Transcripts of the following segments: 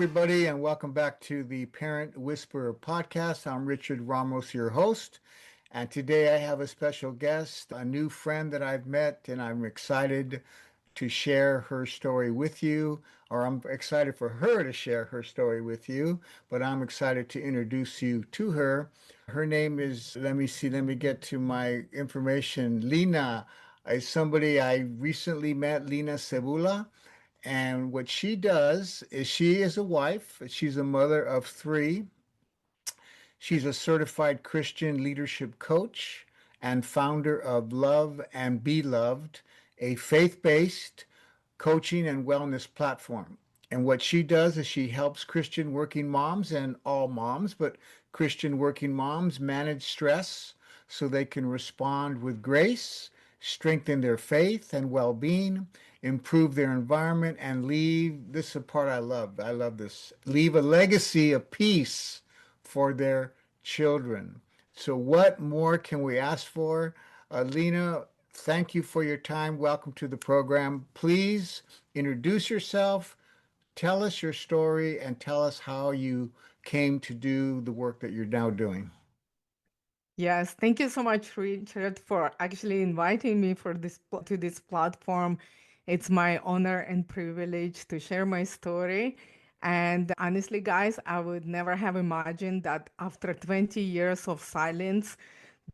everybody, and welcome back to the Parent Whisperer podcast. I'm Richard Ramos, your host, and today I have a special guest, a new friend that I've met, and I'm excited to share her story with you, or I'm excited for her to share her story with you, but I'm excited to introduce you to her. Her name is, let me get to my information. Lena is somebody I recently met, Lena Cebula. And what she does is she is a wife, she's a mother of three. She's a certified Christian leadership coach and founder of Love and Be Loved, a faith-based coaching and wellness platform. And what she does is she helps Christian working moms and all moms, but Christian working moms manage stress so they can respond with grace, strengthen their faith and well being, improve their environment, and leave this is a part I love. I love this. Leave a legacy of peace for their children. So, what more can we ask for? Lena, thank you for your time. Welcome to the program. Please introduce yourself, tell us your story, and tell us how you came to do the work that you're now doing. Yes, thank you so much, Richard, for actually inviting me for to this platform. It's my honor and privilege to share my story. And honestly, guys, I would never have imagined that after 20 years of silence,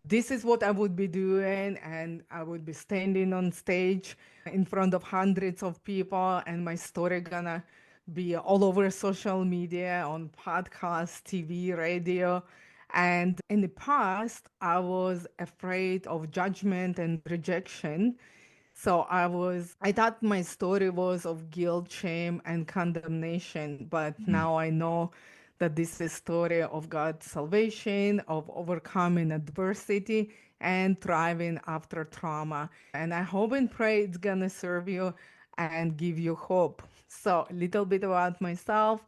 this is what I would be doing, and I would be standing on stage in front of hundreds of people, and my story gonna be all over social media, on podcasts, TV, radio. And in the past, I was afraid of judgment and rejection. So I thought my story was of guilt, shame, and condemnation. But Mm. now I know that this is a story of God's salvation, of overcoming adversity, and thriving after trauma. And I hope and pray it's gonna serve you and give you hope. So, a little bit about myself.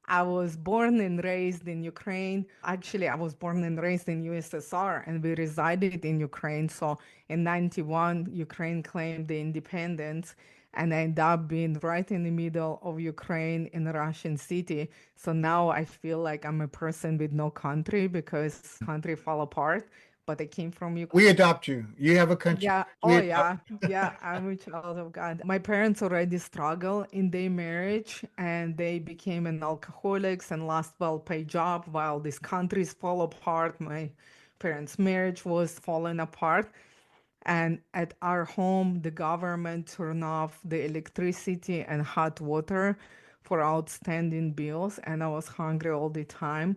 I was born and raised in Ukraine. Actually, I was born and raised in USSR and we resided in Ukraine. So in 91, Ukraine claimed the independence and I ended up being right in the middle of Ukraine in a Russian city. So now I feel like I'm a person with no country because country fell apart, but I came from Ukraine. We adopt you. You have a country. Yeah. We Oh, adopt. yeah. Yeah. I'm a child of God. My parents already struggled in their marriage and they became an alcoholics and lost well-paid job while these countries fall apart. My parents' marriage was falling apart. And at our home, the government turned off the electricity and hot water for outstanding bills. And I was hungry all the time.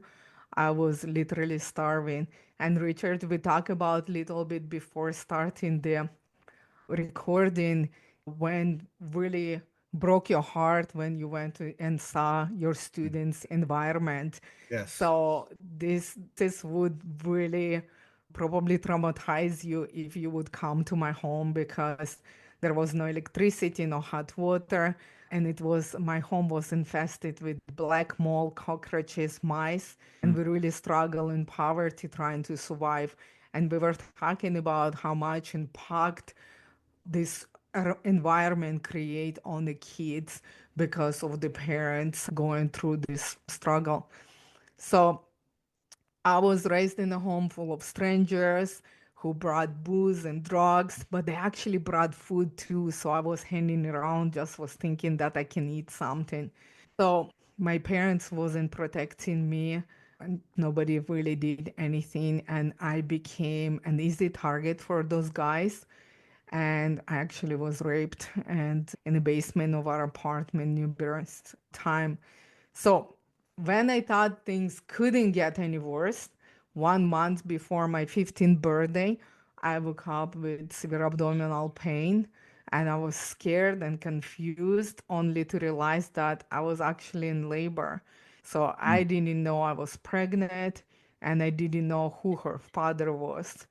I was literally starving. And Richard, we talked about little bit before starting the recording when really broke your heart when you went to, and saw your students' environment. Yes. So this would really probably traumatize you if you would come to my home because there was no electricity, no hot water, and it was my home was infested with black mold, cockroaches, mice, and Mm. we really struggle in poverty trying to survive. And we were talking about how much impact this environment create on the kids because of the parents going through this struggle. So I was raised in a home full of strangers who brought booze and drugs, but they actually brought food too. So I was hanging around, just was thinking that I can eat something. So my parents wasn't protecting me and nobody really did anything. And I became an easy target for those guys. And I actually was raped and in the basement of our apartment numerous time. So when I thought things couldn't get any worse, 1 month before my 15th birthday, I woke up with severe abdominal pain and I was scared and confused only to realize that I was actually in labor. So I Mm. didn't know I was pregnant and I didn't know who her father was.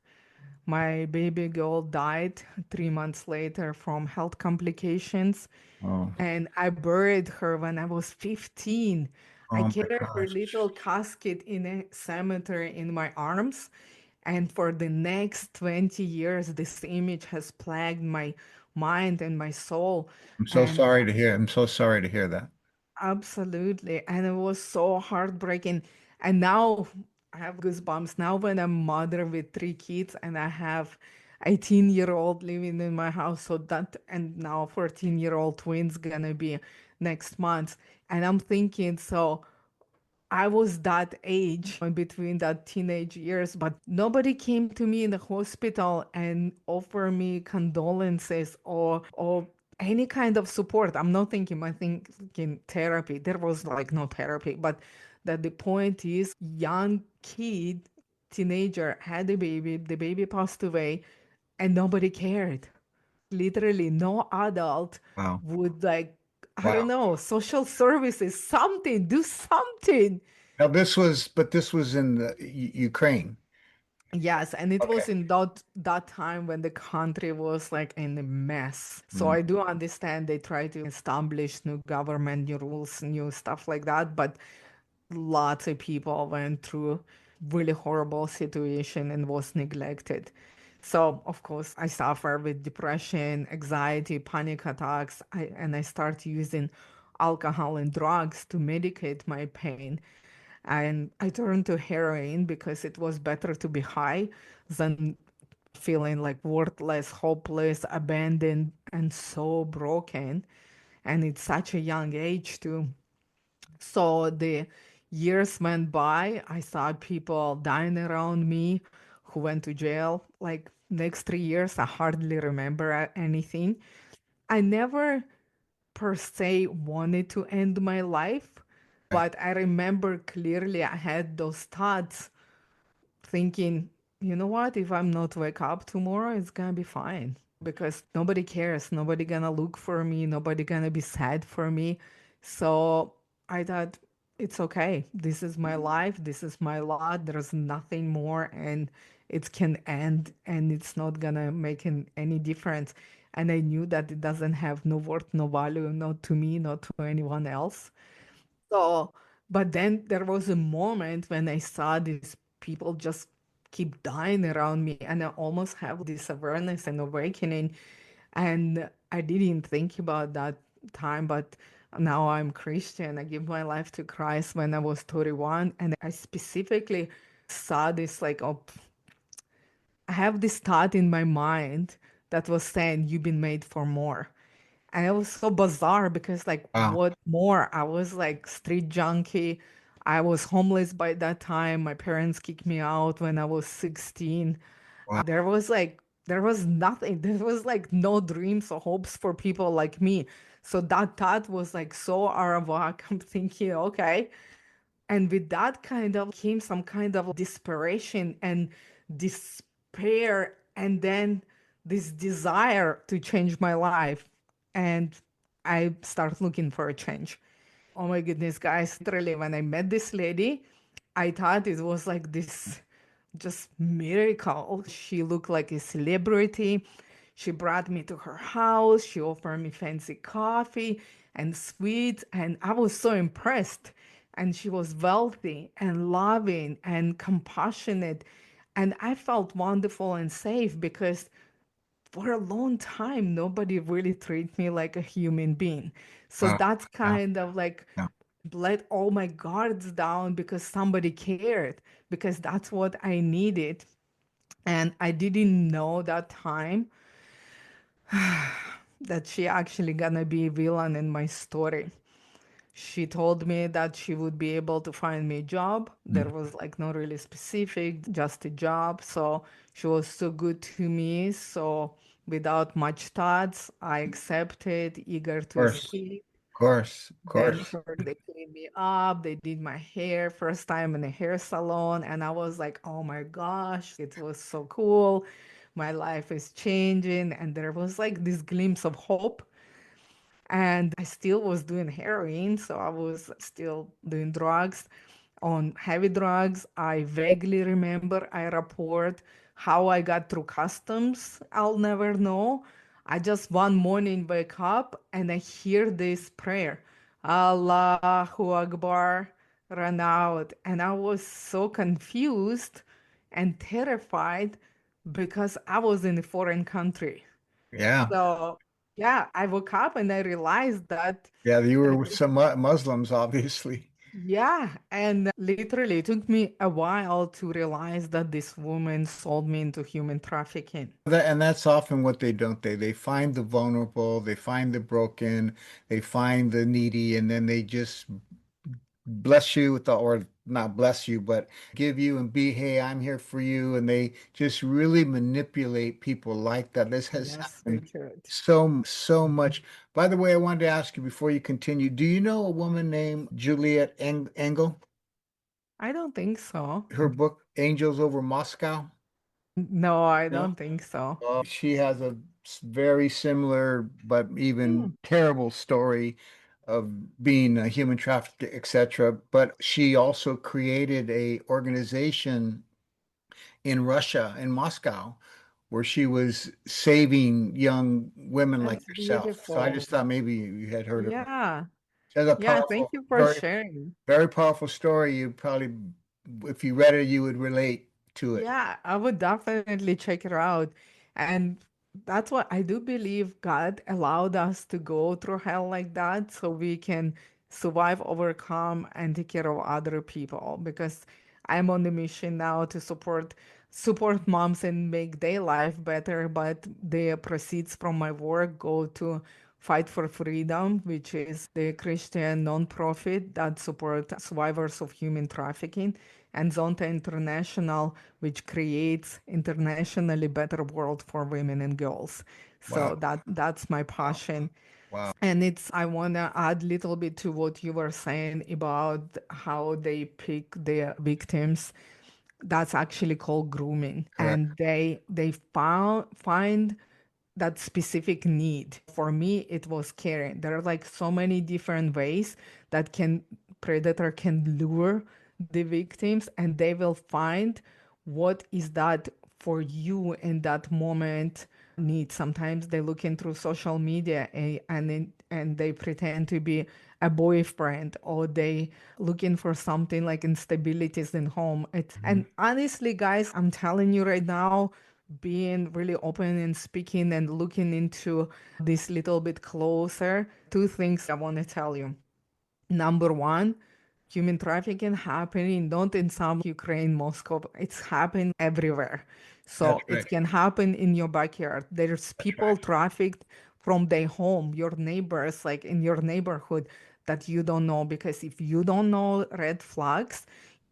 My baby girl died 3 months later from health complications, Oh, and I buried her when I was 15. I oh my carried her gosh. little casket in a cemetery in my arms, and for the next 20 years, this image has plagued my mind and my soul. I'm so And sorry to hear. I'm so sorry to hear that. Absolutely. And it was so heartbreaking. And now I have goosebumps. Now, when I'm mother with three kids and I have 18-year-old living in my house, so that, and now 14-year-old twins gonna be next month. And I'm thinking, so I was that age in between that teenage years, but nobody came to me in the hospital and offered me condolences or any kind of support. I'm not thinking, I think thinking therapy. There was like no therapy, but that the point is young kid, teenager had a baby, the baby passed away, and nobody cared. Literally no adult Wow. would like, I don't Wow. know, social services, something, do something. Now but this was in the Ukraine. Yes, and it Okay. was in that time when the country was like in a mess. So Mm. I do understand they try to establish new government, new rules, new stuff like that, but lots of people went through really horrible situation and was neglected. So of course I suffer with depression, anxiety, panic attacks, and I start using alcohol and drugs to medicate my pain. And I turned to heroin because it was better to be high than feeling like worthless, hopeless, abandoned, and so broken. And it's such a young age too. So the years went by. I saw people dying around me who went to jail. Like next 3 years, I hardly remember anything. I never per se wanted to end my life, Okay. but I remember clearly I had those thoughts thinking, you know what, if I'm not wake up tomorrow, it's gonna be fine because nobody cares, nobody gonna look for me, nobody gonna be sad for me. So I thought it's okay. This is my life, this is my lot, there's nothing more and it can end and it's not gonna make any difference. And I knew that it doesn't have no worth, no value, not to me, not to anyone else. So, but then there was a moment when I saw these people just keep dying around me, and I almost have this awareness and awakening. And I didn't think about that time, but now I'm Christian. I give my life to Christ when I was 31, and I specifically saw this like, oh, I have this thought in my mind that was saying, "You've been made for more." And it was so bizarre because, like, Wow. what more? I was like street junkie. I was homeless by that time. My parents kicked me out when I was 16. Wow. There was nothing. There was like no dreams or hopes for people like me. So that thought was like so out of whack. I'm thinking, okay. And with that kind of came some kind of desperation and despair, and then this desire to change my life. And I start looking for a change. Oh my goodness, guys, literally, when I met this lady, I thought it was like this just miracle. She looked like a celebrity. She brought me to her house. She offered me fancy coffee and sweets, and I was so impressed. And she was wealthy and loving and compassionate. And I felt wonderful and safe because for a long time, nobody really treated me like a human being. So Wow. that's Yeah. kind of like Yeah. let all my guards down because somebody cared, because that's what I needed. And I didn't know that time that she actually gonna be a villain in my story. She told me that she would be able to find me a job. There Mm. was like not really specific, just a job. So she was so good to me. So without much thoughts, I accepted, eager Of to course. escape. Of course. Of Then course. first they cleaned me up, they did my hair, first time in a hair salon, and I was like, oh my gosh, it was so cool. My life is changing, and there was like this glimpse of hope. And I still was doing heroin, so I was still doing drugs. On heavy drugs, I vaguely remember I report how I got through customs. I'll never know. I just one morning wake up and I hear this prayer, Allahu Akbar, run out. And I was so confused and terrified because I was in a foreign country. Yeah. So Yeah, I woke up and I realized that, Yeah, you uh, were with some Muslims, obviously. yeah, and literally it took me a while to realize that this woman sold me into human trafficking. And that's often what they don't they find the vulnerable, they find the broken, they find the needy, and then they just bless you with the, or not bless you, but give you and be, hey, I'm here for you. And they just really manipulate people like that. This has Yes, happened Richard. so much. By the way, I wanted to ask you before you continue, do you know a woman named Juliet Engel? I don't think so. Her book, Angels Over Moscow? No, I No. don't think so. She has a very similar but Hmm, even terrible story of being a human trafficked, etc. But she also created a organization in Russia, in Moscow, where she was saving young women like that's yourself. So I beautiful. just thought maybe you had heard of her. Yeah. She has a Yeah, thank powerful, you for very, sharing. very powerful story. You probably, if you read it, you would relate to it. Yeah, I would definitely check it out. And that's what I do believe God allowed us to go through hell like that so we can survive, overcome, and take care of other people. Because I'm on the mission now to support moms and make their life better, but the proceeds from my work go to Fight for Freedom, which is the Christian nonprofit that supports survivors of human trafficking, and Zonta International, which creates internationally better world for women and girls. Wow. So that's my Wow. passion. Wow. And it's I wanna add a little bit to what you were saying about how they pick their victims. That's actually called grooming. Correct. And they find that specific need. For me, it was caring. There are like so many different ways that can predator can lure the victims, and they will find what is that for you in that moment need. Sometimes they look in through social media and they pretend to be a boyfriend, or they looking for something like instabilities in home. And honestly, guys, I'm telling you right now, being really open and speaking and looking into this little bit closer, two things I want to tell you. Number one, human trafficking happening not in some Ukraine, Moscow, it's happening everywhere. That's So it right. can happen in your backyard. There's That's people right. trafficked from their home, your neighbors, like in your neighborhood that you don't know. Because if you don't know red flags,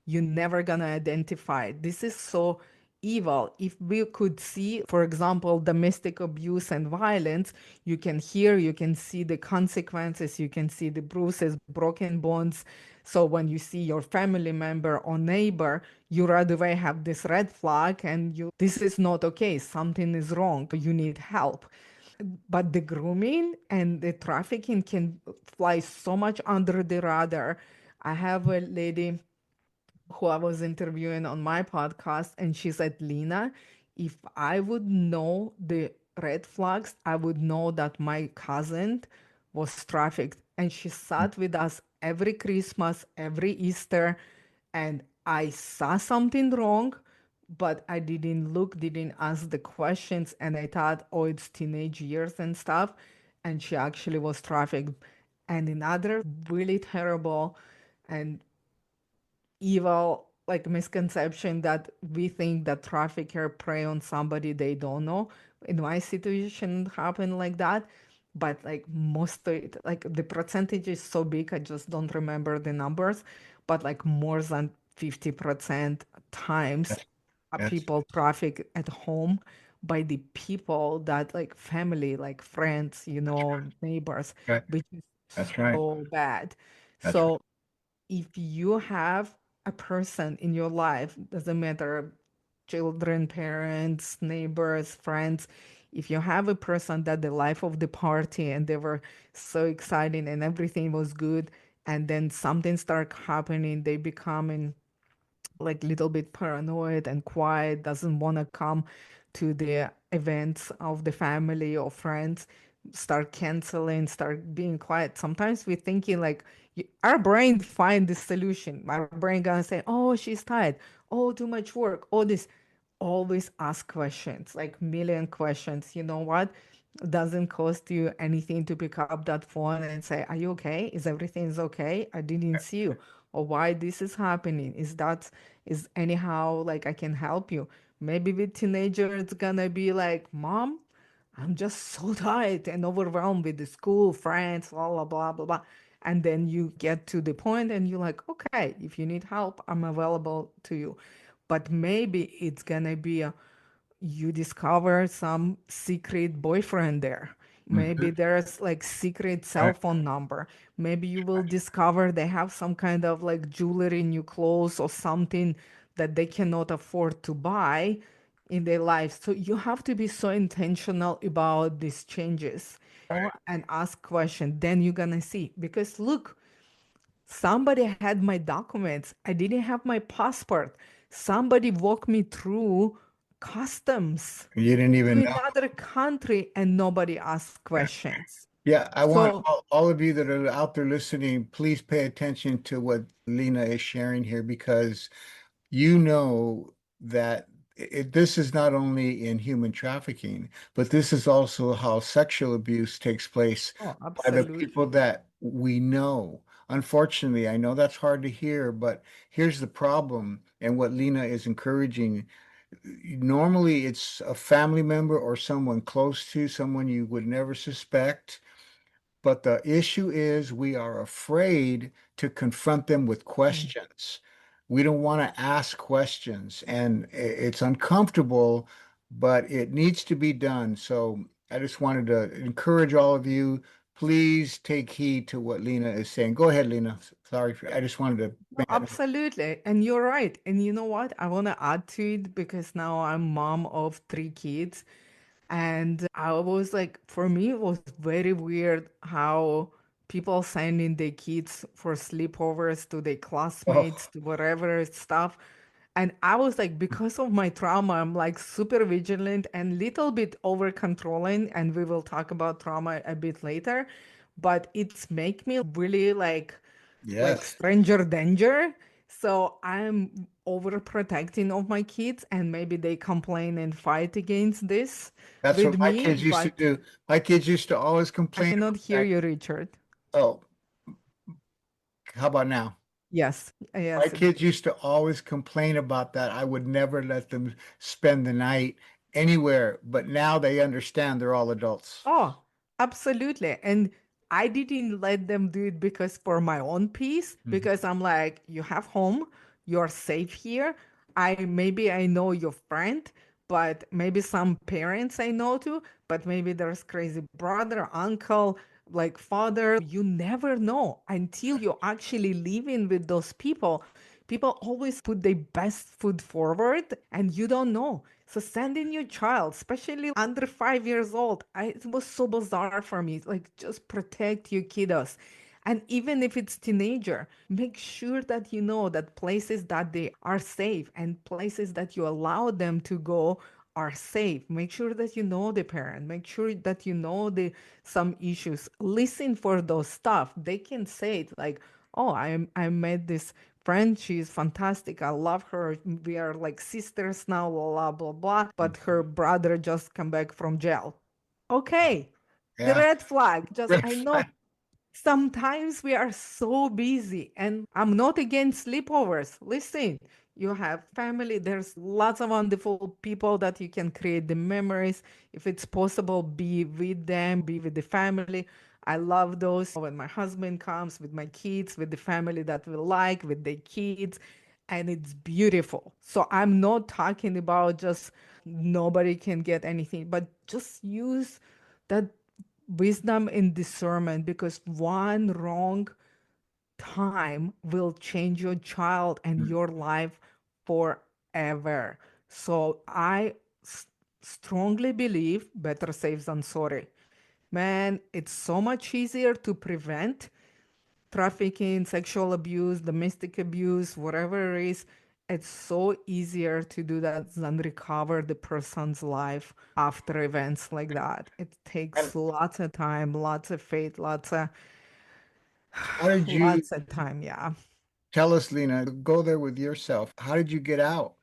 you're never gonna identify it. This is so evil. If we could see, for example, domestic abuse and violence, you can hear, you can see the consequences, you can see the bruises, broken bones. So when you see your family member or neighbor, you right away have this red flag and this is not okay, something is wrong, you need help. But the grooming and the trafficking can fly so much under the radar. I have a lady who I was interviewing on my podcast, and she said, Lena, if I would know the red flags, I would know that my cousin was trafficked. And she sat with us every Christmas, every Easter, and I saw something wrong, but I didn't look, didn't ask the questions, and I thought, oh, it's teenage years and stuff. And she actually was trafficked. And another really terrible and evil like misconception that we think that trafficker prey on somebody they don't know. In my situation it happened like that, but like most of it, like the percentage is so big I just don't remember the numbers, but like more than 50% times That's that's people traffic at home by the people that like family, like friends, neighbors, right. which is That's right. so bad. That's right. So if you have a person in your life, doesn't matter, children, parents, neighbors, friends, if you have a person that the life of the party and they were so exciting and everything was good, and then something start happening, they become in like little bit paranoid and quiet, doesn't want to come to the events of the family or friends, start canceling, start being quiet. Sometimes we're thinking like our brain find the solution. Our brain gonna say, "Oh, she's tired. Oh, too much work. All this." Always ask questions, like million questions. You know what? Doesn't cost you anything to pick up that phone and say, "Are you okay? Is everything's okay? I didn't see you." Or why this is happening? Is anyhow like I can help you? Maybe with teenager, it's gonna be like, "Mom, I'm just so tired and overwhelmed with the school, friends, blah, blah, blah, blah, blah." And then you get to the point and you're like, okay, if you need help, I'm available to you. But maybe it's gonna be you discover some secret boyfriend there. Maybe Mhm. there's like secret cell Right. phone number. Maybe you will discover they have some kind of like jewelry, new clothes, or something that they cannot afford to buy in their lives. So you have to be so intentional about these changes and ask questions. Then you're gonna see. Because look, somebody had my documents. I didn't have my passport. Somebody walked me through customs You didn't to even know. another country and nobody asked questions. Yeah, I want So, all of you that are out there listening, please pay attention to what Lena is sharing here because you know that this is not only in human trafficking, but this is also how sexual abuse takes place oh, by the people absolutely. that we know. Unfortunately, I know that's hard to hear, but here's the problem and what Lena is encouraging. Normally, it's a family member or someone close to someone you would never suspect. But the issue is we are afraid to confront them with Mm. questions. We don't want to ask questions, and it's uncomfortable, but it needs to be done. So I just wanted to encourage all of you, please take heed to what Lena is saying. Go ahead, Lena. Sorry, I just wanted to No, bring that up. absolutely. And you're right. And you know what? I want to add to it because now I'm mom of three kids. And I was like, for me, it was very weird how people sending their kids for sleepovers to their classmates, Oh, to whatever stuff. And I was like, because of my trauma, I'm like super vigilant and little bit over controlling. And we will talk about trauma a bit later. But it's make me really like yes. stranger danger. So I'm overprotecting of my kids, and maybe they complain and fight against this That's with what my me, kids used to but do. My kids used to always I complain cannot about hear that. you, Richard. Oh, how about now? Yes, My yes. kids used to always complain about that. I would never let them spend the night anywhere, but now they understand they're all adults. Oh, absolutely. And I didn't let them do it because for my own peace, Mhm. because I'm like, you have home, you're safe here. I know your friend, but maybe some parents I know too, but maybe there's crazy brother, uncle, like father. You never know until you actually live in with those people. People always put their best foot forward and you don't know. So sending your child, especially under 5 years old, it was so bizarre for me. Like just protect your kiddos. And even if it's teenager, make sure that you know that places that they are safe and places that you allow them to go are safe. Make sure that you know the parent. Make sure that you know the some issues. Listen for those stuff. They can say it like, "Oh, I met this friend. She's fantastic. I love her. We are like sisters now, blah, blah, blah. But her brother just come back from jail." Okay. The Yeah. red flag. Just, Red I flag. know sometimes we are so busy, and I'm not against sleepovers. Listen, you have family, there's lots of wonderful people that you can create the memories. If it's possible, be with them, be with the family. I love those when my husband comes with my kids, with the family that we like, with the kids, and it's beautiful. So I'm not talking about just nobody can get anything, but just use that wisdom and discernment because one wrong time will change your child and your life forever. So strongly believe better safe than sorry. Man, it's so much easier to prevent trafficking, sexual abuse, domestic abuse, whatever it is. It's so easier to do that than recover the person's life after events like that. It And takes lots of time, lots of faith, how did you lots of time. Yeah. tell us, Lena, go there with yourself? How did you get out?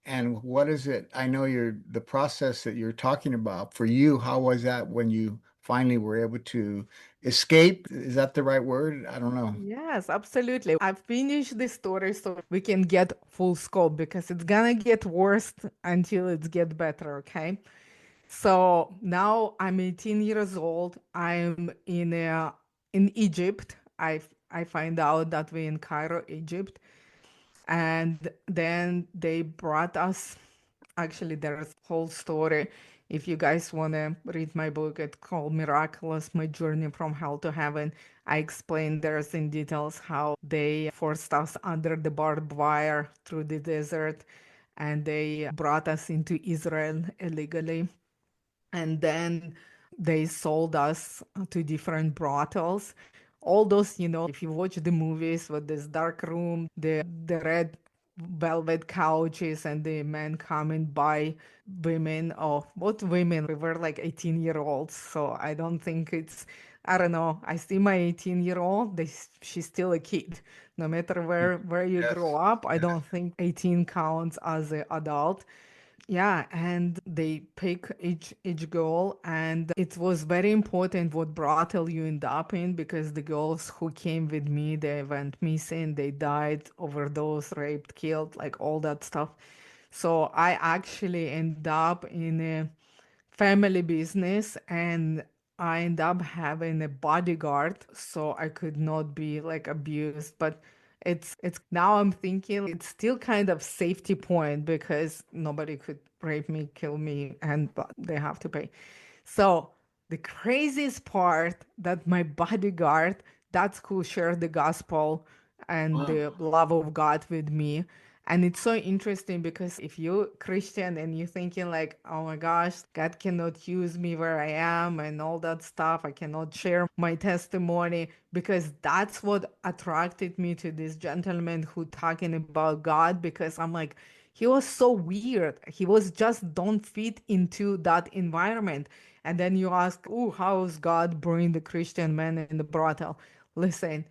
And what is it? I know the process that you're talking about for you. How was that when you finally were able to escape? Is that the right word? I don't know. Yes, absolutely. I finished the story so we can get full scope because it's gonna get worse until it's get better, okay? So now I'm 18 years old. I'm in Egypt. I find out that we're in Cairo, Egypt, and then they brought us. Actually, there's whole story. If you guys want to read my book, it's called Miraculous: My Journey from Hell to Heaven. I explain there's in details how they forced us under the barbed wire through the desert, and they brought us into Israel illegally, and then they sold us to different brothels. All those, if you watch the movies with this dark room, the red velvet couches, and the men coming by women. Oh, what women? We were like 18-year-olds, so I don't think it's. I don't know. I see my 18-year-old. She's still a kid. No matter where you grow Yes. up, I don't think 18 counts as an adult. Yeah, and they pick each girl, and it was very important what brothel you end up in because the girls who came with me, they went missing, they died, overdose, raped, killed, like all that stuff. So I actually end up in a family business, and I end up having a bodyguard so I could not be like abused. But it's now I'm thinking it's still kind of safety point because nobody could rape me, kill me, and but they have to pay. So the craziest part that my bodyguard, that's who shared the gospel and Wow. the love of God with me. And it's so interesting because if you're Christian and you're thinking like, oh my gosh, God cannot use me where I am and all that stuff, I cannot share my testimony because that's what attracted me to this gentleman who talking about God because I'm like, he was so weird. He was just don't fit into that environment. And then you ask, oh, how is God bring the Christian man in the brothel? Listen,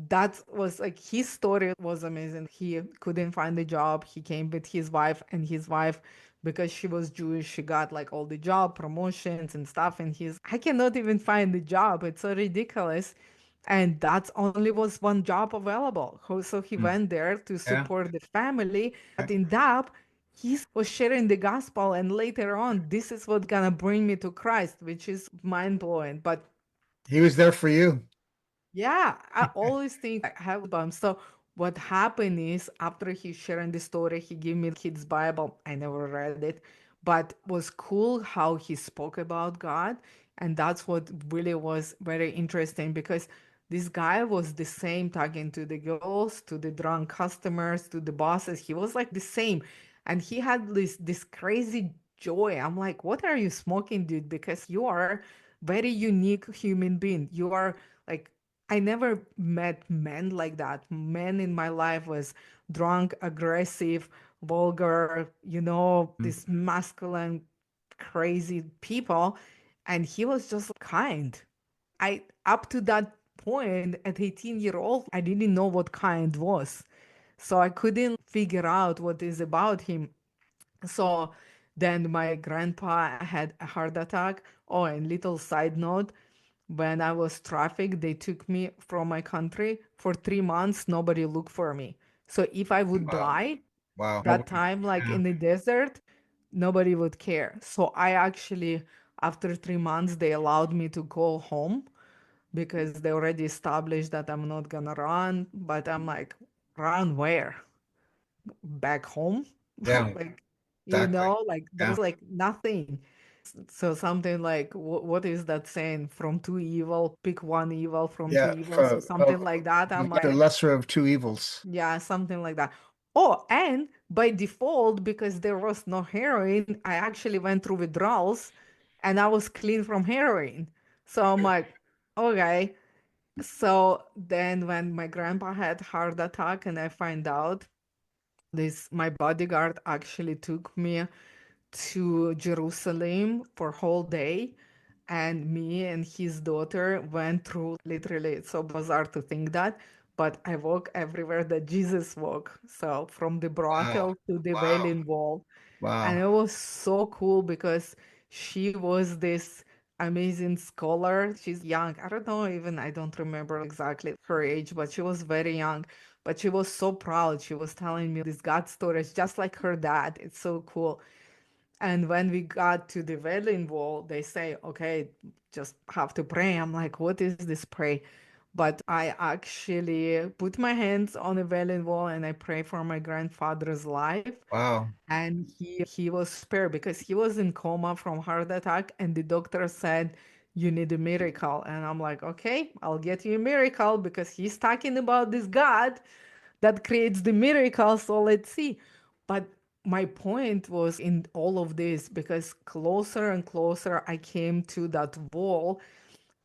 that was like his story was amazing. He couldn't find a job. He came with his wife, and his wife, because she was Jewish, she got like all the job promotions and stuff. And I cannot even find the job. It's so ridiculous. And that's only was one job available. So he Mm. went there to Yeah. support the family. Okay. But in that, he was sharing the gospel. And later on, this is what gonna bring me to Christ, which is mind blowing. But He was there for you. yeah, I always think I have bumps. So what happened is after he sharing the story, he gave me kid's Bible. I never read it, but was cool how he spoke about God. And that's what really was very interesting because this guy was the same talking to the girls, to the drunk customers, to the bosses. He was like the same. And he had this crazy joy. I'm like, what are you smoking, dude? Because you are very unique human being. You are like I never met men like that. Men in my life was drunk, aggressive, vulgar, Mm. this masculine, crazy people. And he was just kind. I up to that point at 18-year-old, I didn't know what kind was. So I couldn't figure out what is about him. So then my grandpa had a heart attack. Oh, and little side note, when I was trafficked, they took me from my country for 3 months. Nobody looked for me. So if I would Wow. die Wow. that Nobody. time, like Yeah. in the desert, nobody would care. So I actually, after 3 months, they allowed me to go home because they already established that I'm not gonna run. But I'm like, run where? Back home? Yeah. Like, Exactly. like Yeah. there's like nothing. So something like what is that saying? From two evil, pick one evil from two Yeah. evils. So something like that. I'm The like, lesser of two evils. yeah, something like that. Oh, and by default, because there was no heroin, I actually went through withdrawals and I was clean from heroin. So I'm like, okay. So then when my grandpa had heart attack and I find out this my bodyguard actually took me to Jerusalem for whole day, and me and his daughter went through literally it's so bizarre to think that, but I walk everywhere that Jesus walked. So from the Wow. brothel to the Wow. Wailing Wall. And Wow. it was so cool because she was this amazing scholar. She's young. I don't know, even I don't remember exactly her age, but she was very young. But she was so proud. She was telling me this God stories, just like her dad. It's so cool. And when we got to the Wailing Wall, they say, okay, just have to pray. I'm like, what is this pray? But I actually put my hands on the Wailing Wall and I pray for my grandfather's life. Wow. And he was spared because he was in coma from heart attack, and the doctor said, you need a miracle. And I'm like, okay, I'll get you a miracle because he's talking about this God that creates the miracle. So let's see. But my point was in all of this because closer and closer I came to that wall,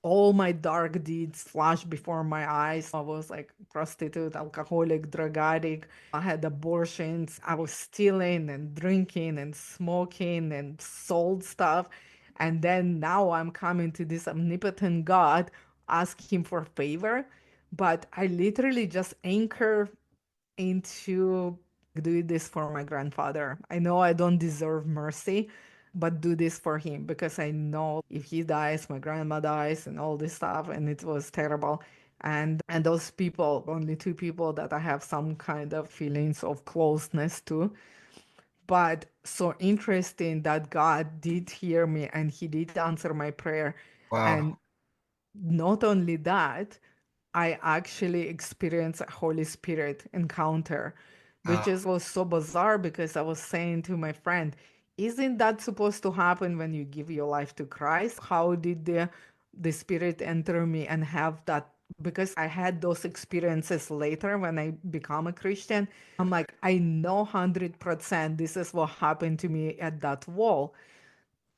all my dark deeds flashed before my eyes. I was like prostitute, alcoholic, drug addict. I had abortions. I was stealing and drinking and smoking and sold stuff. And then now I'm coming to this omnipotent God, ask him for favor. But I literally just anchor into do this for my grandfather. I know I don't deserve mercy, but do this for him because I know if he dies, my grandma dies and all this stuff, and it was terrible. And those people, only two people that I have some kind of feelings of closeness to. But so interesting that God did hear me and he did answer my prayer. And Wow. not only that, I actually experienced a Holy Spirit encounter, which Wow. is was so bizarre because I was saying to my friend, isn't that supposed to happen when you give your life to Christ? How did the Spirit enter me and have that? Because I had those experiences later when I become a Christian. I'm like, I know 100% this is what happened to me at that wall.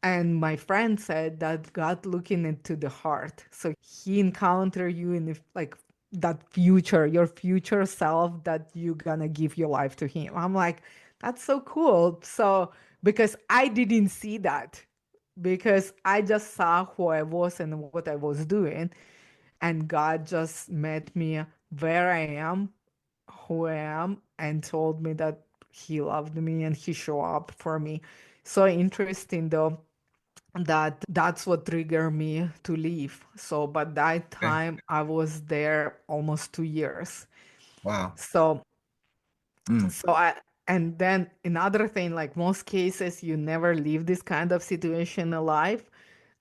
And my friend said that God looking into the heart. So he encounter you in like that future, your future self that you gonna give your life to him. I'm like, that's so cool. So because I didn't see that because I just saw who I was and what I was doing. And God just met me where I am, who I am, and told me that he loved me and he showed up for me. So interesting though that that's what triggered me to leave. So, but that Okay. time I was there almost 2 years. Wow. So, Mm. so I, and then another thing, like most cases, you never leave this kind of situation alive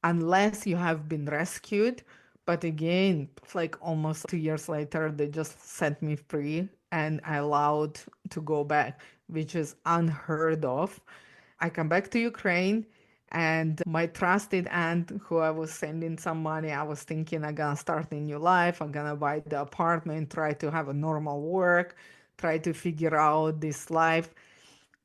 unless you have been rescued. But again, like almost 2 years later, they just set me free and I allowed to go back, which is unheard of. I come back to Ukraine and my trusted aunt who I was sending some money, I was thinking I'm gonna start a new life, I'm gonna buy the apartment, try to have a normal work, try to figure out this life.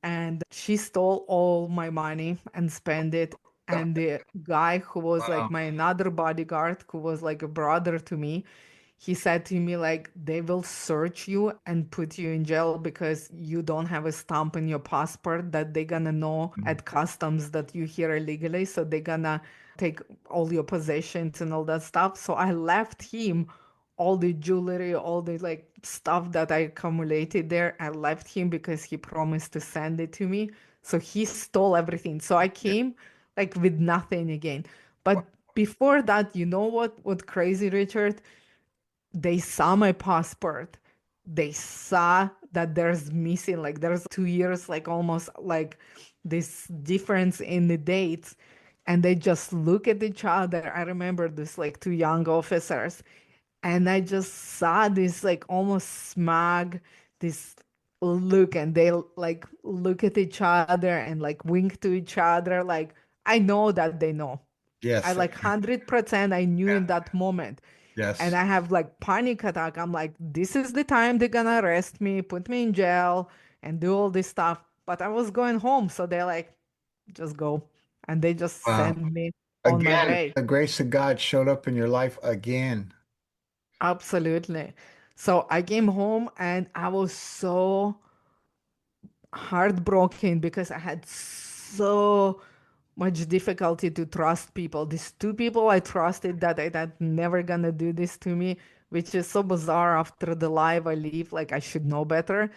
And she stole all my money and spent it. And the guy who was like Wow. my another bodyguard, who was like a brother to me, he said to me like they will search you and put you in jail because you don't have a stamp in your passport that they're gonna know Mm. at customs that you here illegally, so they're gonna take all your possessions and all that stuff. So I left him all the jewelry, all the like stuff that I accumulated there. I left him because he promised to send it to me. So he stole everything. So I Yeah. came like with nothing again. Wow. But before that, you know what crazy, Richard? They saw my passport. They saw that there's missing, like there's 2 years, like almost like this difference in the dates. And they just look at each other. I remember this like two young officers. And I just saw this like almost smug, this look, and they like look at each other and like wink to each other. Like I know that they know. I Yes. like 100% I knew Yeah. in that moment. And Yes. I have like panic attack. I'm like, this is the time they're gonna arrest me, put me in jail, and do all this stuff. But I was going home, so they're like, just go. And they just Wow. send me on my Again, way. the grace of God showed up in your life again. Absolutely. So I came home and I was so heartbroken because I had so much difficulty to trust people. These two people I trusted that I that never gonna do this to me, which is so bizarre after the life I live. Like I should know better.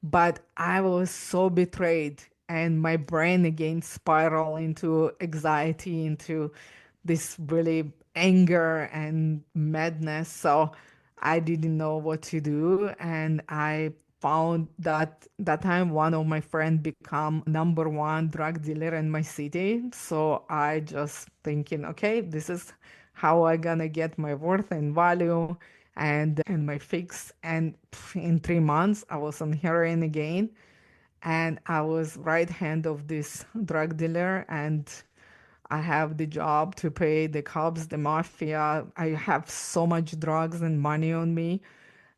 But I was so betrayed, and my brain again spiraled into anxiety, into this really anger and madness. So I didn't know what to do, and I found that that time one of my friends become number one drug dealer in my city. So I just thinking, okay, this is how I gonna get my worth and value and my fix. And in 3 months, I was on heroin again, and I was right hand of this drug dealer, and I have the job to pay the cops, the mafia. I have so much drugs and money on me,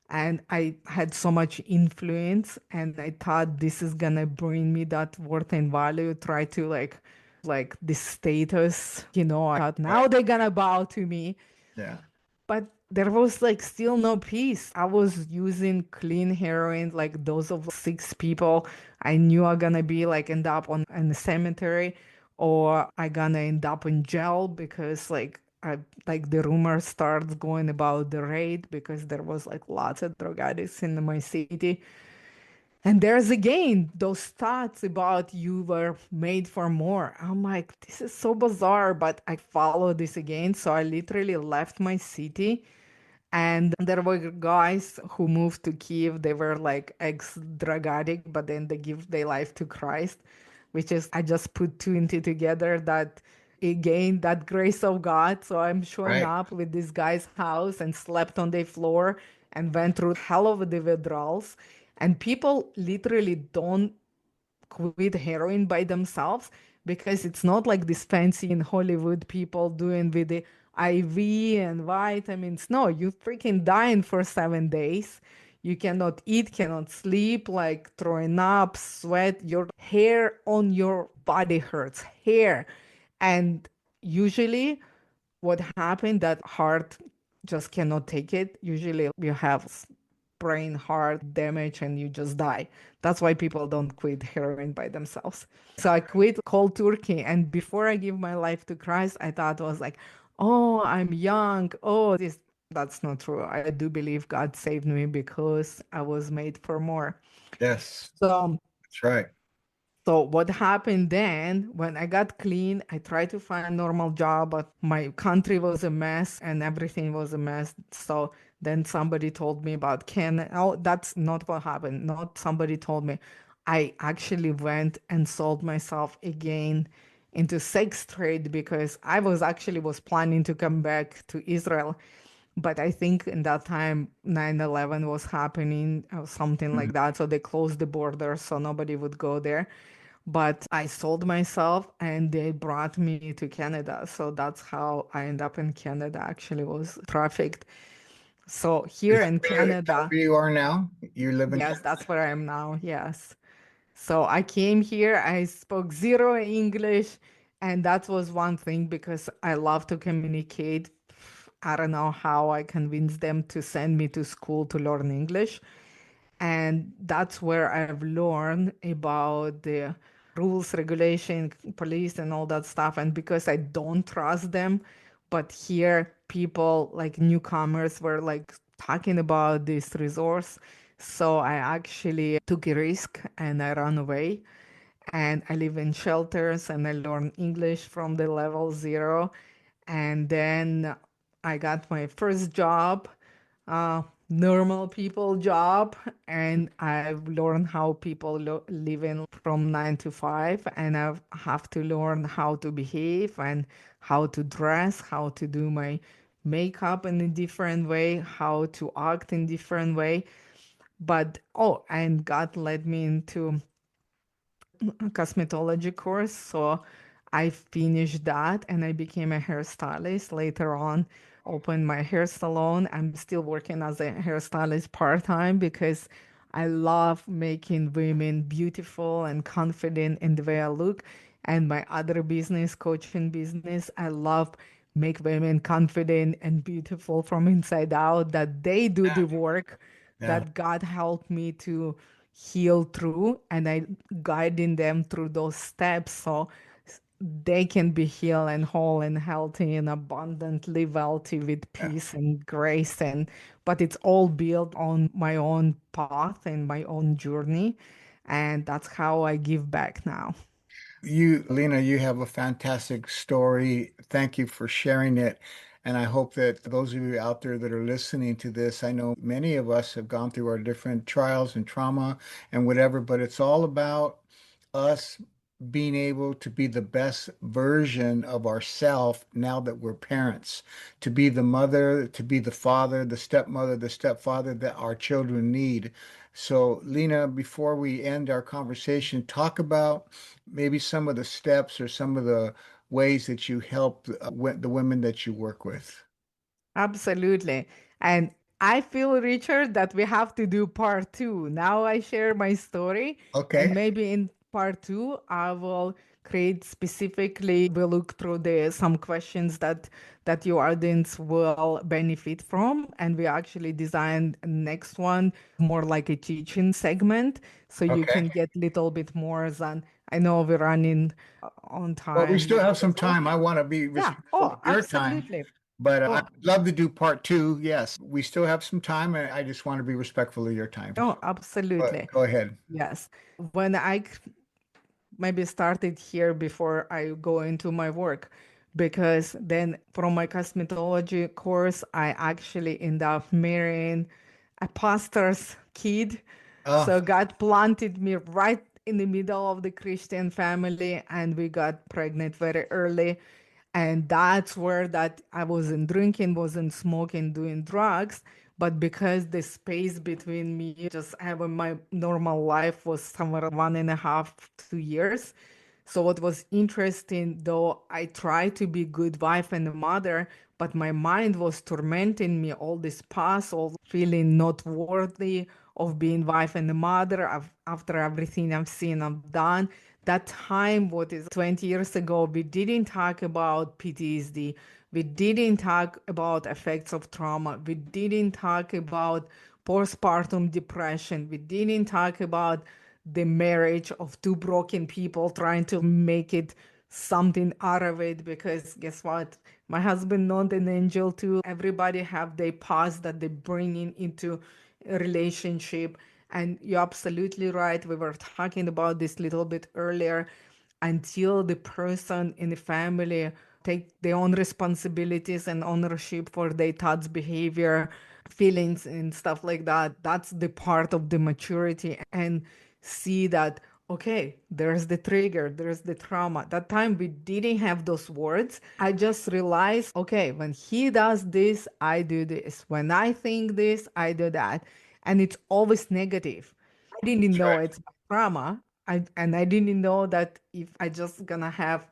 and I had so much influence, and I thought this is gonna bring me that worth and value. Try to like this status, I thought now Right. they're gonna bow to me. Yeah. But there was like still no peace. I was using clean heroin, like dose of 6 people. I knew I gonna be like end up on in the cemetery, or I gonna end up in jail because like the rumor starts going about the raid because there was like lots of drug addicts in my city. And there's again those thoughts about you were made for more. I'm like, this is so bizarre, but I follow this again. So I literally left my city, and there were guys who moved to Kiev. They were like ex-drug addict, but then they give their life to Christ, which is I just put two and two together that again that grace of God. So I'm showing Right. up with this guy's house and slept on the floor and went through hell of the withdrawals. And people literally don't quit heroin by themselves because it's not like this fancy in Hollywood people doing with the IV and vitamins. No, you freaking dying for 7 days. You cannot eat, cannot sleep, like throwing up, sweat. Your hair on your body hurts. Hair. And usually what happened that heart just cannot take it. Usually you have brain heart damage and you just die. That's why people don't quit heroin by themselves. So I quit cold turkey, and before I give my life to Christ, I thought it was like, oh, I'm young, oh, this. That's not true. I do believe God saved me because I was made for more. Yes. So That's right. so what happened then, when I got clean, I tried to find a normal job, but my country was a mess and everything was a mess. So then somebody told me about Canada. Oh, that's not what happened. Not somebody told me. I actually went and sold myself again into sex trade because I was planning to come back to Israel. But I think in that time 9/11 was happening or something Mhm. like that. So they closed the border so nobody would go there. But I sold myself and they brought me to Canada. So that's how I ended up in Canada, actually was trafficked. So Is here in that Canada, where you are now? You live in yes, Canada? that's where I am now. Yes. So I came here, I spoke zero English, and that was one thing because I love to communicate. I don't know how I convinced them to send me to school to learn English. And that's where I've learned about the rules, regulation, police, and all that stuff. And because I don't trust them, but here people like newcomers were like talking about this resource. So I actually took a risk and I ran away. And I live in shelters and I learn English from the level zero. And then I got my first job, uh, normal people job, and I've learned how people live in from 9 to 5, and I have to learn how to behave and how to dress, how to do my makeup in a different way, how to act in different way. But oh, and God led me into cosmetology course. So I finished that and I became a hairstylist. Later on, opened my hair salon. I'm still working as a hairstylist part-time because I love making women beautiful and confident in the way I look. And my other business, coaching business, I love make women confident and beautiful from inside out, that they do Yeah. the work Yeah. that God helped me to heal through, and I guiding them through those steps. So they can be healed and whole and healthy and abundantly wealthy with Yeah. peace and grace. And but it's all built on my own path and my own journey. And that's how I give back now. Lena, you have a fantastic story. Thank you for sharing it. And I hope that those of you out there that are listening to this, I know many of us have gone through our different trials and trauma and whatever, but it's all about us being able to be the best version of ourself now that we're parents, to be the mother, to be the father, the stepmother, the stepfather that our children need. So, Lena, before we end our conversation, talk about maybe some of the steps or some of the ways that you help the women that you work with. Absolutely. And I feel, Richard, that we have to do part two. Now I share my story, Okay. and maybe in part two, I will create specifically, we'll look through the some questions that your audience will benefit from. And we actually designed a next one more like a teaching segment. So you Okay. can get a little bit more than I know we're running on Well, we time. still have some So time. I want to be yeah. respectful of Oh, your time, absolutely. but I'd Oh, love to do part two. Yes, we still have some time, and I just want to be respectful of your time. oh, But absolutely. go ahead. Yes. When maybe started here before I go into my work, because then from my cosmetology course, I actually end up marrying a pastor's kid. Oh, So God planted me right in the middle of the Christian family, and we got pregnant very early. And that's where that I wasn't drinking, wasn't smoking, doing drugs. But because the space between me just having my normal life was somewhere 1.5, 2 years. So what was interesting, though I tried to be good wife and a mother, but my mind was tormenting me all this past, all feeling not worthy of being wife and a mother after everything I've seen, I've done. That time, what is 20 years ago, we didn't talk about PTSD. We didn't talk about effects of trauma. We didn't talk about postpartum depression. We didn't talk about the marriage of two broken people trying to make it something out of it, because guess what, my husband not an angel too. Everybody have their past that they bring in into a relationship. And you're absolutely right, we were talking about this little bit earlier. Until the person in the family take their own responsibilities and ownership for their thoughts, behavior, feelings and stuff like that, that's the part of the maturity. And see that, okay, there's the trigger, there's the trauma. That time we didn't have those words. I just realized, okay, when he does this, I do this. When I think this, I do that. And it's always negative. I didn't that's know right. it's trauma. I didn't know that if I just gonna have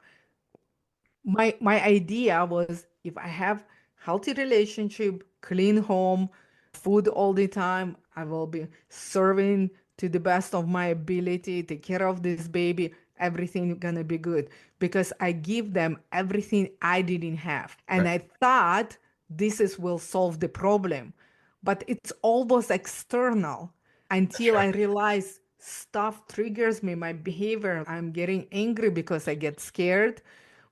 my idea was, if I have healthy relationship, clean home, food all the time, I will be serving to the best of my ability, take care of this baby, everything gonna be good, because I give them everything I didn't have. And Right. I thought this is will solve the problem, but it's almost external That's until right. I realize stuff triggers me, my behavior. I'm getting angry because I get scared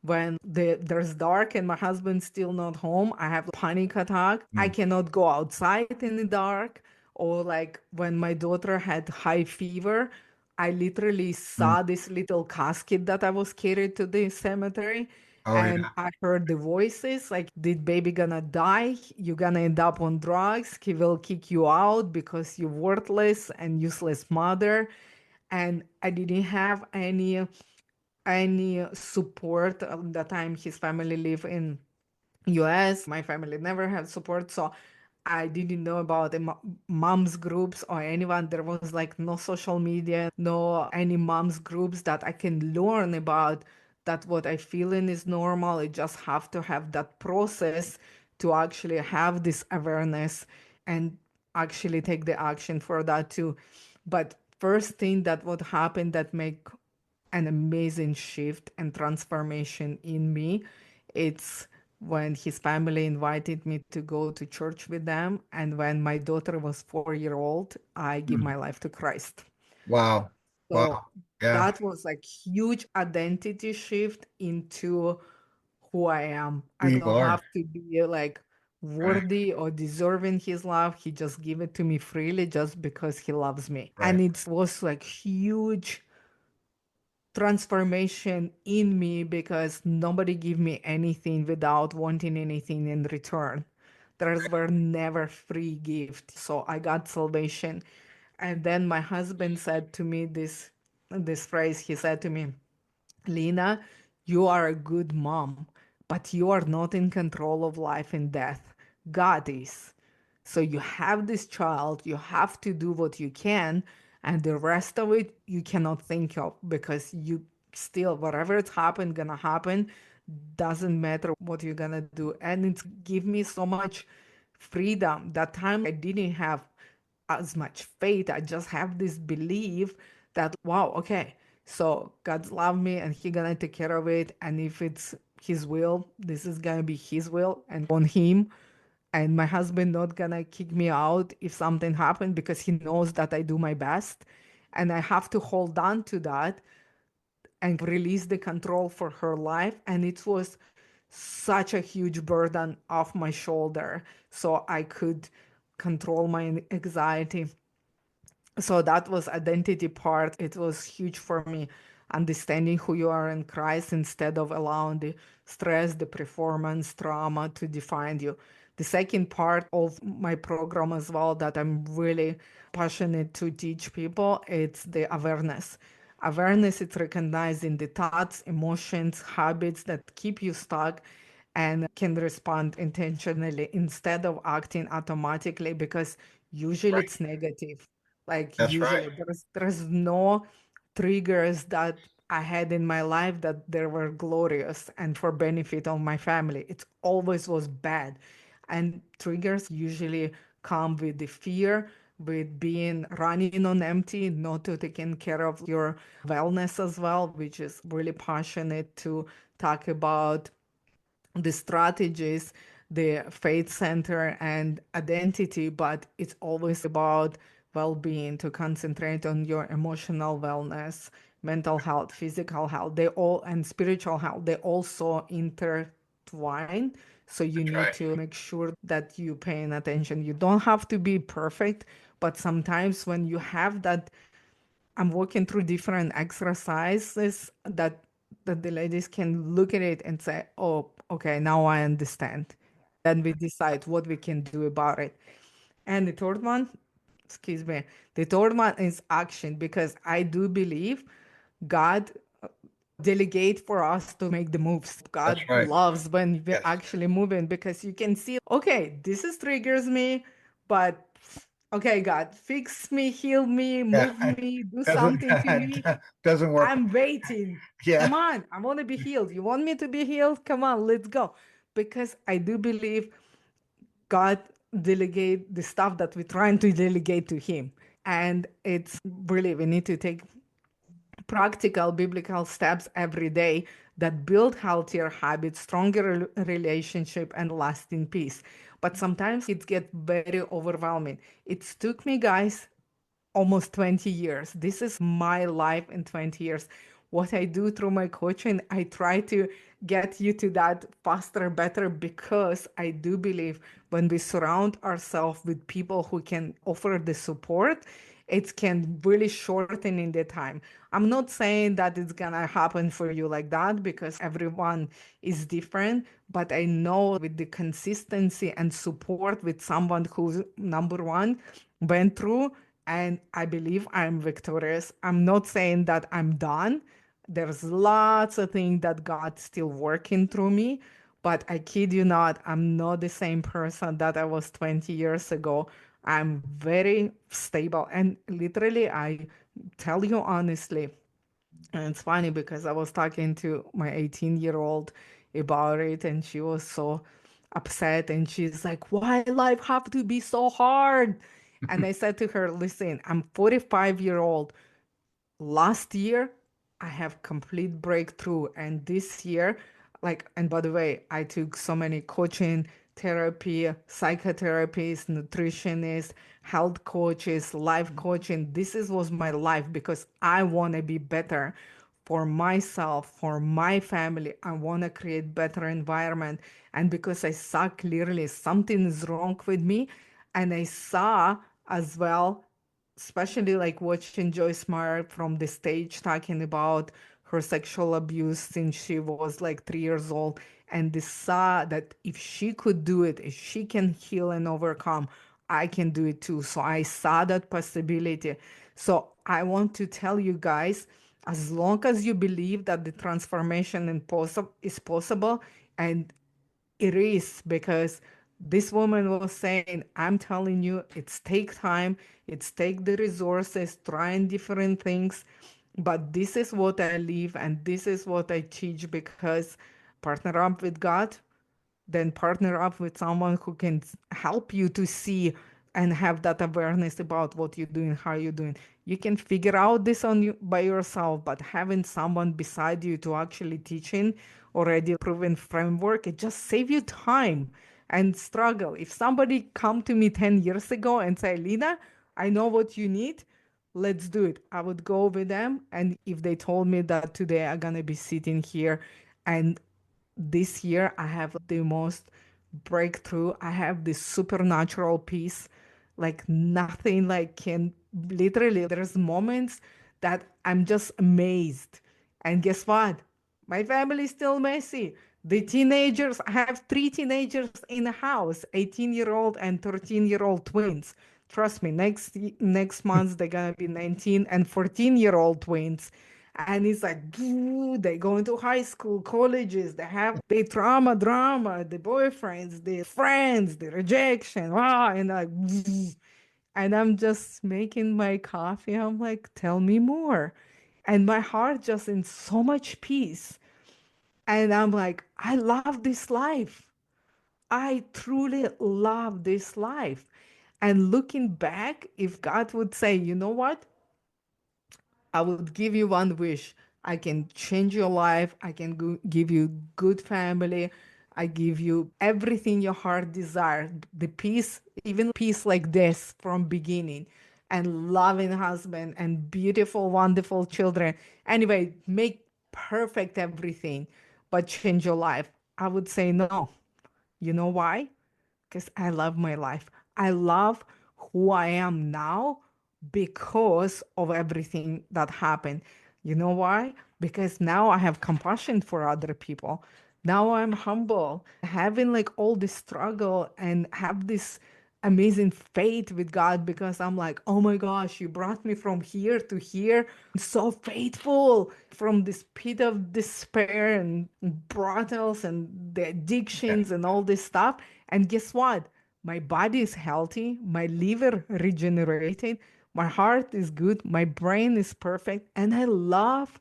when there's dark and my husband's still not home. I have panic attack. I Mm, cannot go outside in the dark. Or like when my daughter had high fever, I literally mm. saw this little casket that I was carried to the cemetery. Oh And yeah. I heard the voices like, did baby gonna die? You gonna end up on drugs. He will kick you out because you're worthless and useless mother. And I didn't have any support at the time. His family live in US. My family never had support, so I didn't know about the moms groups or anyone. There was like no social media, no any moms groups that I can learn about, that what I feeling is normal. I just have to have that process to actually have this awareness and actually take the action for that too. But first thing that would happen that make an amazing shift and transformation in me, it's when his family invited me to go to church with them, and when my daughter was 4 year old, I give Mm. my life to Christ. Wow. So Wow. Yeah. that was like huge identity shift into who I am. Who I you don't are. have to be like Right. worthy or deserving his love. He just give it to me freely just because he loves me. And Right. it was like huge transformation in me because nobody give me anything without wanting anything in return. There were never free gifts. So I got salvation. And then my husband said to me this phrase. He said to me, Lena, you are a good mom, but you are not in control of life and death. God is. So you have this child, you have to do what you can, and the rest of it you cannot think of because you still, whatever it's happened, gonna happen, doesn't matter what you're gonna do. And it's give me so much freedom. That time I didn't have as much faith. I just have this belief that, wow, okay, so God's love me and He gonna take care of it. And if it's His will, this is gonna be His will and on Him. And my husband not gonna kick me out if something happened because he knows that I do my best. And I have to hold on to that and release the control for her life. And it was such a huge burden off my shoulder. So I could control my anxiety. So that was identity part. It was huge for me, understanding who you are in Christ instead of allowing the stress, the performance trauma to define you. The second part of my program as well that I'm really passionate to teach people, it's the awareness. Awareness is recognizing the thoughts, emotions, habits that keep you stuck and can respond intentionally instead of acting automatically because usually Right. it's negative. Like That's right. usually there's no triggers that I had in my life that they were glorious and for benefit of my family. It always was bad. And triggers usually come with the fear, with being running on empty, not to taking care of your wellness as well, which is really passionate to talk about the strategies, the faith center and identity, but it's always about well-being to concentrate on your emotional wellness, mental health, physical health, they all and spiritual health, they also intertwine. So you That's need right. to make sure that you paying attention. You don't have to be perfect, but sometimes when you have that, I'm working through different exercises that the ladies can look at it and say, "Oh, okay, now I understand." Then we decide what we can do about it. And the third one, excuse me, the third one is action because I do believe God delegate for us to make the moves. That's God right. loves when we're Yes. actually moving because you can see, okay, this is triggers me, but okay, God, fix me, heal me, Yeah. move me, do Doesn't something to me. doesn't work. I'm waiting. Yeah. Come on, I want to be healed. You want me to be healed? Come on, let's go. Because I do believe God delegate the stuff that we're trying to delegate to Him. And it's really, we need to take practical biblical steps every day that build healthier habits, stronger relationship, and lasting peace. But sometimes it gets very overwhelming. It took me, guys, almost 20 years. This is my life in 20 years. What I do through my coaching, I try to get you to that faster, better, because I do believe when we surround ourselves with people who can offer the support, it can really shorten in the time. I'm not saying that it's gonna happen for you like that because everyone is different, but I know with the consistency and support with someone who's number one went through, and I believe I'm victorious. I'm not saying that I'm done. There's lots of things that God's still working through me, but I kid you not, I'm not the same person that I was 20 years ago. I'm very stable. And literally, I tell you honestly, and it's funny because I was talking to my 18-year-old about it, and she was so upset. And she's like, why life have to be so hard? And I said to her, listen, I'm 45-year-old. Last year, I have complete breakthrough. And this year, like, and by the way, I took so many coaching therapy, psychotherapists, nutritionists, health coaches, life coaching. Was my life because I want to be better for myself, for my family. I want to create better environment. And because I saw clearly something is wrong with me, and I saw as well, especially like watching Joyce Meyer from the stage talking about her sexual abuse since she was like 3 years old, and they saw that if she could do it, if she can heal and overcome, I can do it too. So I saw that possibility. So I want to tell you guys, as long as you believe that the transformation is possible, and it is, because this woman was saying, I'm telling you, it's take time, it's take the resources, trying different things, but this is what I live and this is what I teach, because partner up with God, then partner up with someone who can help you to see and have that awareness about what you're doing, how you're doing. You can figure out this on you by yourself, but having someone beside you to actually teaching already proven framework, it just save you time and struggle. If somebody come to me 10 years ago and say, Lena, I know what you need, let's do it, I would go with them. And if they told me that today I'm gonna be sitting here, and this year I have the most breakthrough, I have this supernatural peace, like nothing like can, literally there's moments that I'm just amazed. And guess what, my family is still messy. The teenagers, I have three teenagers in the house, 18-year-old and 13-year-old twins. Trust me, next month they're gonna be 19 and 14-year-old twins. And it's like, they go into high school, colleges, they have the trauma, drama, the boyfriends, the friends, the rejection, and like, and I'm just making my coffee. I'm like, tell me more. And my heart just in so much peace. And I'm like, I love this life. I truly love this life. And looking back, if God would say, you know what? I would give you one wish. I can change your life. I can give you good family. I give you everything your heart desires. The peace, even peace like this from beginning, and loving husband and beautiful, wonderful children. Anyway, make perfect everything, but change your life. I would say no. You know why? Because I love my life. I love who I am now because of everything that happened. You know why? Because now I have compassion for other people. Now I'm humble, having like all this struggle and have this amazing faith with God, because I'm like, oh my gosh, you brought me from here to here. So faithful from this pit of despair and brothels and the Yeah. addictions and all this stuff. And guess what? My body is healthy, my liver regenerated, my heart is good, my brain is perfect, and I love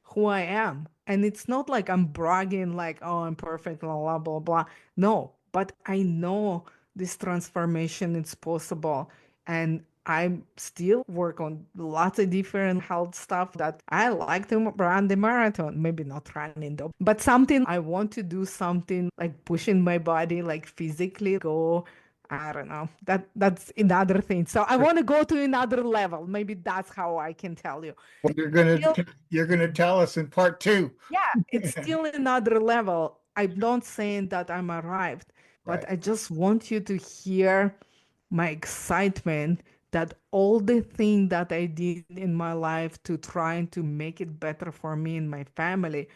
who I am. And it's not like I'm bragging like, oh, I'm perfect, blah, blah, blah, blah. No, but I know this transformation is possible. And I still work on lots of different health stuff that I like to run the marathon. Maybe not running though, but something I want to do, something like pushing my body, like physically go. I don't know. That's another thing. So I want to go to another level. Maybe that's how I can tell you. Well, you're gonna tell us in part two. Yeah, it's still another level. I'm not saying that I'm arrived, but Right. I just want you to hear my excitement that all the thing that I did in my life to trying to make it better for me and my family,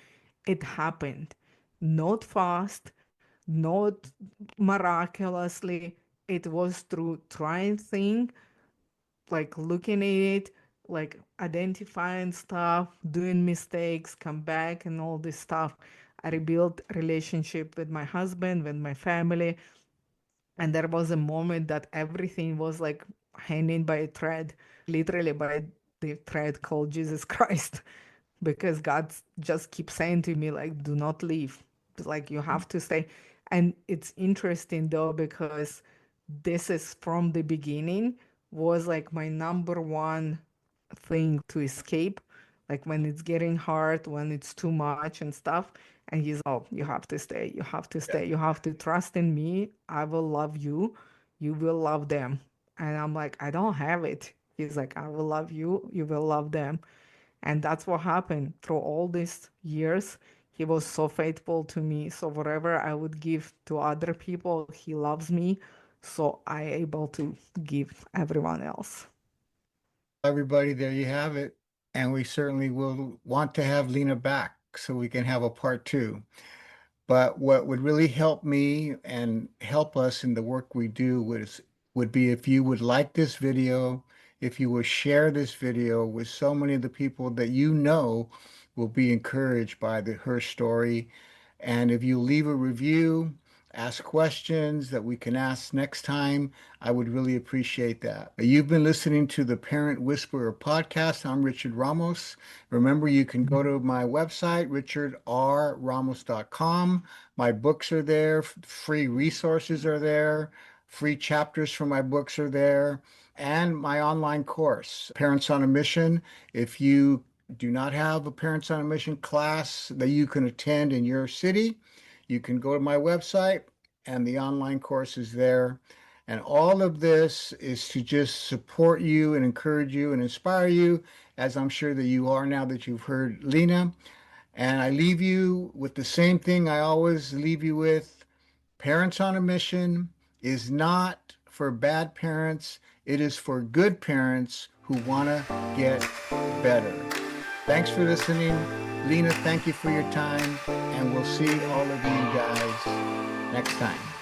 it happened. Not fast, not miraculously. It was through trying things, like looking at it, like identifying stuff, doing mistakes, come back and all this stuff. I rebuilt relationship with my husband, with my family, and there was a moment that everything was like hanging by a thread, literally by the thread called Jesus Christ, because God just keeps saying to me like, do not leave. It's like you have to stay. And it's interesting though, because this is from the beginning was like my number one thing to escape, like when it's getting hard, when it's too much and stuff. And he's, oh, you have to stay. You have to Yeah. stay. You have to trust in me. I will love you. You will love them. And I'm like, I don't have it. He's like, I will love you. You will love them. And that's what happened through all these years. He was so faithful to me. So whatever I would give to other people, he loves me. So I able to give everyone else. Everybody, there you have it. And we certainly will want to have Lena back so we can have a part two. But what would really help me and help us in the work we do would be if you would like this video, if you would share this video with so many of the people that you know will be encouraged by her story. And if you leave a review, ask questions that we can ask next time, I would really appreciate that. You've been listening to the Parent Whisperer podcast. I'm Richard Ramos. Remember, you can go to my website, richardrramos.com. My books are there, free resources are there, free chapters from my books are there, and my online course, Parents on a Mission. If you do not have a Parents on a Mission class that you can attend in your city, you can go to my website and the online course is there. And all of this is to just support you and encourage you and inspire you, as I'm sure that you are now that you've heard Lena. And I leave you with the same thing I always leave you with. Parents on a Mission is not for bad parents, it is for good parents who want to get better. Thanks for listening. Lena, thank you for your time, and we'll see all of you guys next time.